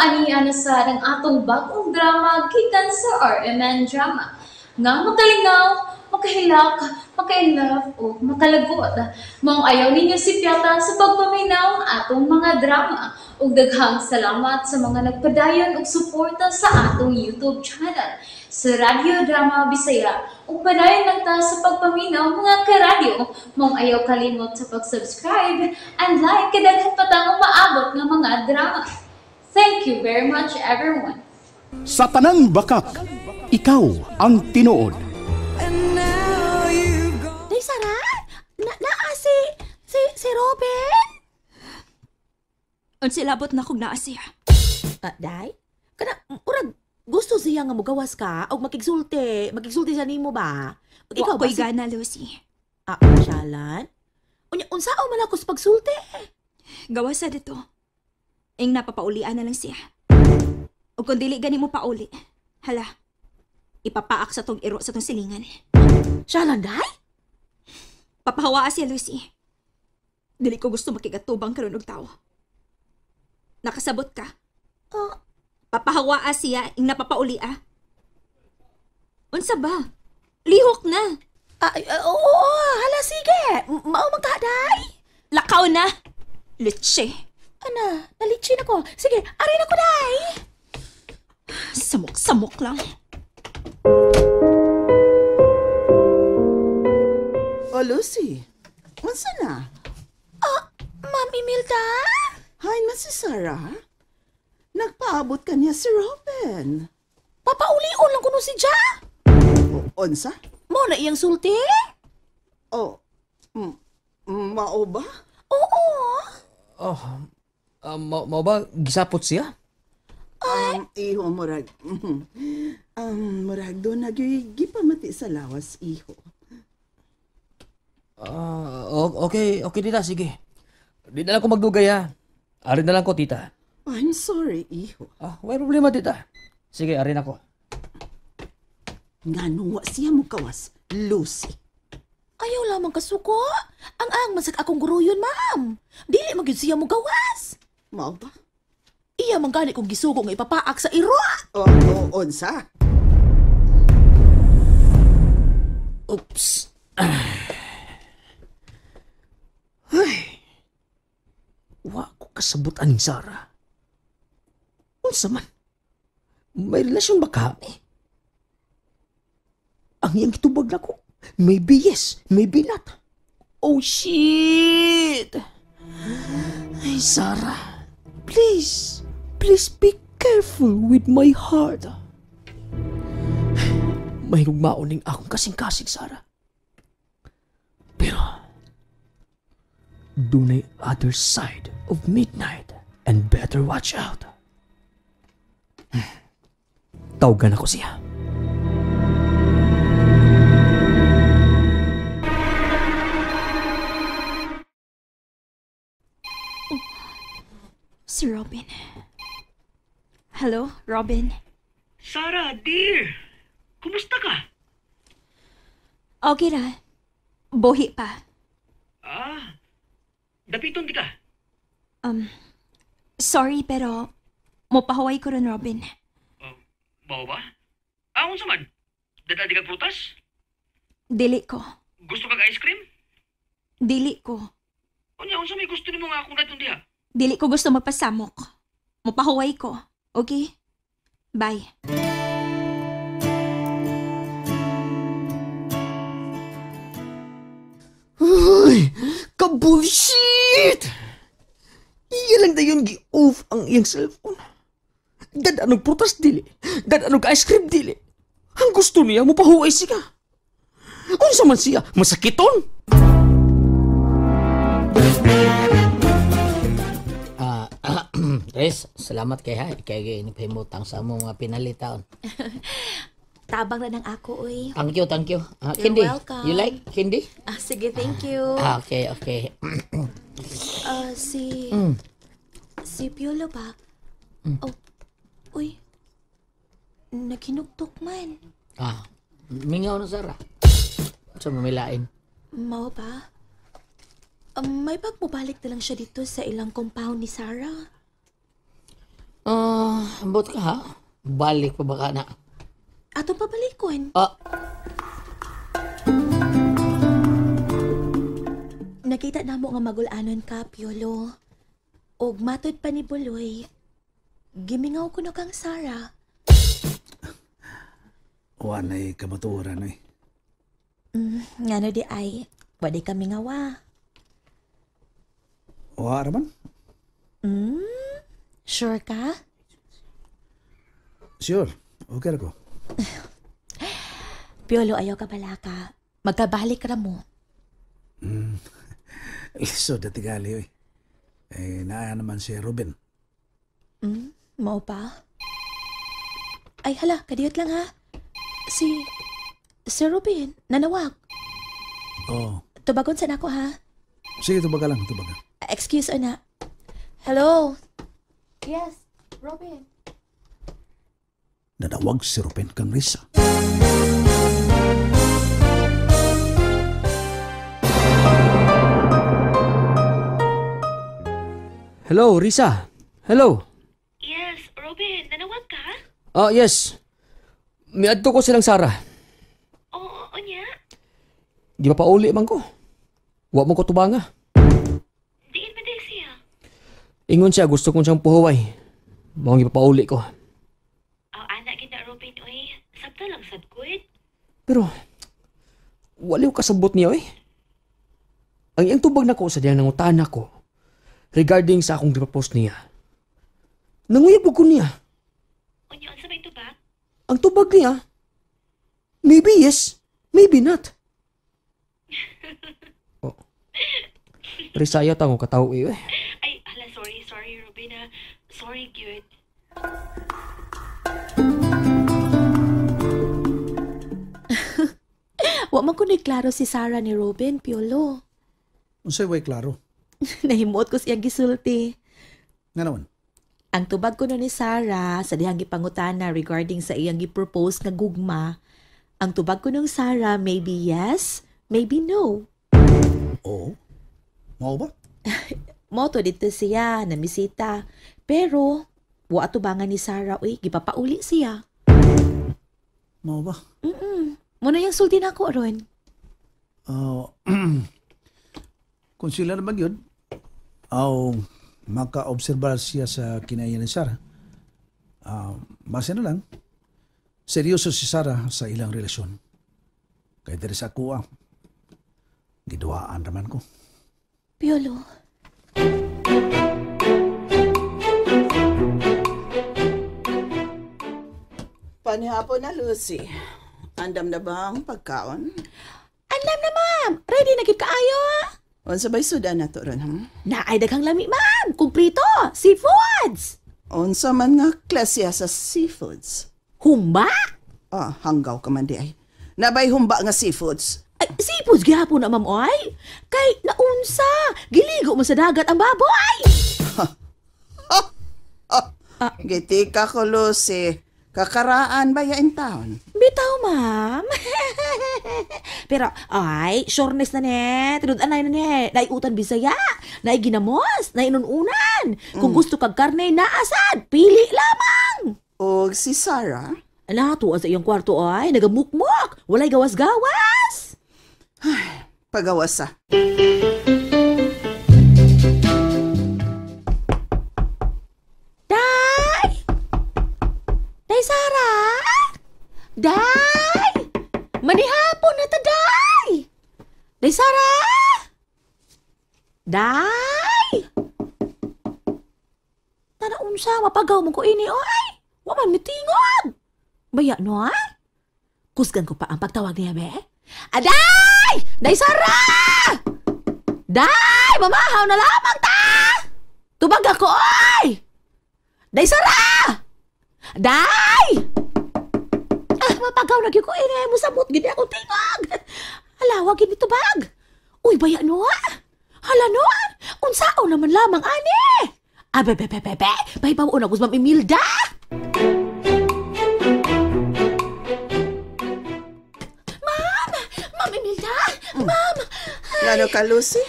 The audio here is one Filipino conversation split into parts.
aniya na sa ng atong bagong drama gikan sa RMN Drama. Nga makalingaw, makahilak, maka-inlove o makalagot. Maong ayaw ninyo si Piata sa pagpaminaw ang atong mga drama. Ug daghang salamat sa mga nagpadayon ug suporta sa atong YouTube channel sa Radyo Drama Bisaya. Ug padayon lang ta sa pagpaminaw mga karadyo. Maong ayaw kalimot sa pag-subscribe and like kadaghan pa tang maabot nga mga drama. Thank you very much everyone. Sa tanang bakak, ikaw ang tinuod. Day Sara, si Robin. Unsi labot na kog naa siya. Day? Kana urag gusto siya nga mugawas ka og makigsulti siya nimo ba? Ug ikaw Ikaw ba ko'y gana, Lucy. Masyalan? Unya unsao man ako sa pagsulti? Gawas sa dito. Ing napapaulian na lang siya. O kung dili gani mo pauli, hala, ipapaak sa tong iro sa tong silingan. Syalan, Day? Papahawaa siya, Lucy. Dili ko gusto makigatubang karon og tao. Nakasabot ka. Papahawaa siya ing napapaulia. Unsa ba? Lihok na. Oo, hala sige. Mao man ka, Day? Lakaw na. Leche. Ana, nalitsin ako. Sige, arin ako, Day. Samok-samok lang. Lucy, unsa na? Ma'am Imelda? Hay na si Sarah. Nagpaabot ka niya si Robin. Papaulion lang kuno si Ja. Unsa? Mo na iyang sulti? Oh, mao ba? Oo. Mao ba gisapot siya? Iho, murag. Murag doon nagigipamati sa lawas, iho. Okay tita, sige. Di na lang ko magdugay ha. Arin na lang ko, tita. I'm sorry, iho. May problema, tita. Sige, arin ako. Nga nuwa siya mo kawas, Lucy. Ayaw lamang kasuko. Ang masag akong guruyon, ma'am. Dili magyud siya mo gawas. Mao ba? Iya man gani kong gisugo nga ipapaak sa iro. Unsa? Oops. Ay. Wa ko kasabot aning Sara. Unsa man? May relasyon ba kami? Ang iyang gitubag na ko. Maybe yes, maybe not. Oh, shit! Ay, Sara. Please be careful with my heart. May hugmaoning akong kasing-kasing, Sara. Pero, dunay other side of midnight and better watch out. Tawagan ako siya. Si Robin. Hello, Robin. Sarah, dear. Kumusta ka? Okay ra. Bohi pa. Dapiton di ka? Sorry pero mopahaway ko ron, Robin. Bao ba? Unsa man? Dada di ka prutas? Dili ko. Gusto kag ice cream? Dili ko. Unsa may gusto nimo nga akong datong diha? Dili ko gusto magpasamok. Mopahaway ko. Okay? Bye. Ay! Ka-bullshit! Iya lang na yun gi-off ang iyang cellphone. Dadanog prutas dili. Dadanog ice cream dili. Ang gusto niya mo pahuway siya. Unsa man siya? Masakiton? Res, salamat kay ha. Kaya inipahimutang sa mo mga pinalitaon. Tabang na ng ako, uy. Thank you. You're Candy, welcome. you like candy? Sige, thank you. Okay. Si Piolo ba? Uy. Naghinugtok man. Mingaw na Sara. Sa mamilain. Mao ba? May pagmubalik na lang siya dito sa ilang compound ni Sarah. Ambot ka ha? Balik pa ba ka na? Atong pabalikon. Nakita na mo nga magulanon ka, Piolo. Og matod pa ni Buloy. Gimingaw ko na kang Sara. Wanay kamaturan eh. Nga no di ay, wadi kami ngawa. Wa raman? Sure ka? Sure. Okay ako. Piolo, ayaw ka pala ka. Magkabalik ra mo. Liso dati gali eh. Naaya naman si Ruben. Mao pa? Ay hala, kadiyot lang ha. Si Ruben, nanawag. Oh. Tubagon sa nako ha. Sige, tubaga lang, tubaga. Excuse na. Hello? Yes, Robin. Nanawag si Ruben kang Risa. Hello, Risa. Hello. Yes, Robin, nanawag ka? Yes. Miadto ko silang Sara. Oo, niya? Di ba pauli man ko? Wa mo ko tubanga. Diin ba din siya? Ingon siya, gusto kong siyang puhuway. Mawang ipapauli ko. Anak kita, Robin, oy. Sabta lang sad good. Pero, waliw kasabot niya, eh. Ang iyang tubag na ko sa diyang nangutana ko regarding sa akong gipapost niya. Nanguyabog ko niya. Unya, unsa ba ito ba? Ang tubag niya, maybe yes, maybe not. Oh. Risaya tango kataw eh. Ay, hala, sorry, Robin, ha. Sorry, good. Wa man ko ni klaro si Sara ni Robin, Piolo. Unsay way klaro? Nahimuot ko siyang gisulti. Nga naman. Ang tubag ko no ni Sara sa dihang gipangutana regarding sa iyang gipropose nga gugma. Ang tubag ko nung Sara, maybe yes, maybe no. Oo. Mao ba? Moto dito siya, namisita. Pero, wa tubangan ni Sara, uy, gipapauli siya. Mao ba? Muna yung sulti na ako, Ron. Kung sila naman yun, maka-obserbar siya sa kinaya ni Sara. Base na lang, seryoso si Sara sa ilang relasyon. Kaya dari sa ako, giduaan naman ko. Piolo. Panihapon na, Lucy. Andam na ba ang pagkaon? Andam na, ma'am. Ready na gid kaayo. Unsa ba'y sudan na to ron, ha? Naay daghang lami, ma'am. Kumplito. Seafoods. Unsa man nga klasya sa seafoods? Humba? Hanggaw ka man di ay. Nabay humba nga seafoods. Ay, seafoods gihapon na, ma'am, oy. Kay naunsa. Giligo mo sa dagat ang baboy. Gitika ko, Lucy. Kakaraan ba yain taon? Bitaw, ma'am. Pero, ay, sureness na ne. Tinud-anay na ne. Naiutan Bisaya. Naiginamos. Nainununan. Kung gusto kag karne, naasad. Pili lamang. O si Sara? Natuwa sa iyong kwarto ay. Nagamukmok. Walay gawas-gawas. Pagawasa. Sara? Day! Manihapon na ta, Day! Day, Sara? Day! Tanaunsa, mapagaw mo ko ini, oy! Waman mitingog! Baya, no, ay? Kusgan ko pa ang pagtawag niya, be? Day! Day, Sara! Day! Mamahaw na lamang ta! Tubag ako, oy! Day, Sara! Day! Mapagaw na gyud ko ini musamot gid akong tingog. Hala, wag gid bag. Uy, baya no? Hala no? Unsao naman lamang ani? Bebe. Bay pa una Ma'am Imelda. Ma'am Imelda. Ma'am. Ngano ka, Lucy?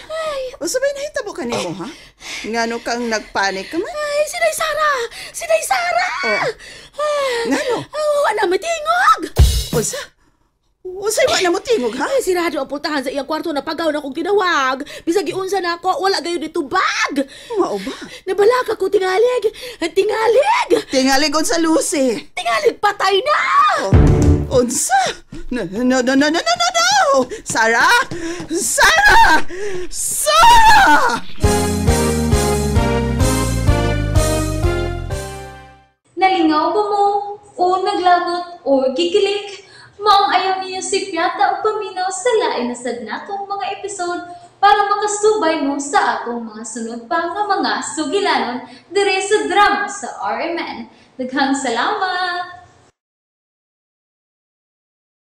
O sabay nahitabo ka nimo, ha? Ngano kang nagpanik ka man? Ay, si Day Sara Sara! Si Day Sara! Ngano? Wala matingog! Unsa? Unsay wa na mo tingog, ha? Ay, sirado ang pultahan sa iyang kwarto na pagaw na kong tinawag. Bisag iunsa na ako, wala gayon dito bag. Mao ba? Nabalaka ko tingalig. Tingalig! Tingalig unsa Lucy. Tingalig patay na! Unsa? No. Sarah! Sarah! Sarah! Nalingaw ba mo? O naglagot? O gikilik? Maong ayaw niya si Piata o paminaw sa lain na sad natong mga episode para makasubay mo sa atong mga sunod pa nga mga sugilanon dire sa drama sa RMN. Daghang salamat!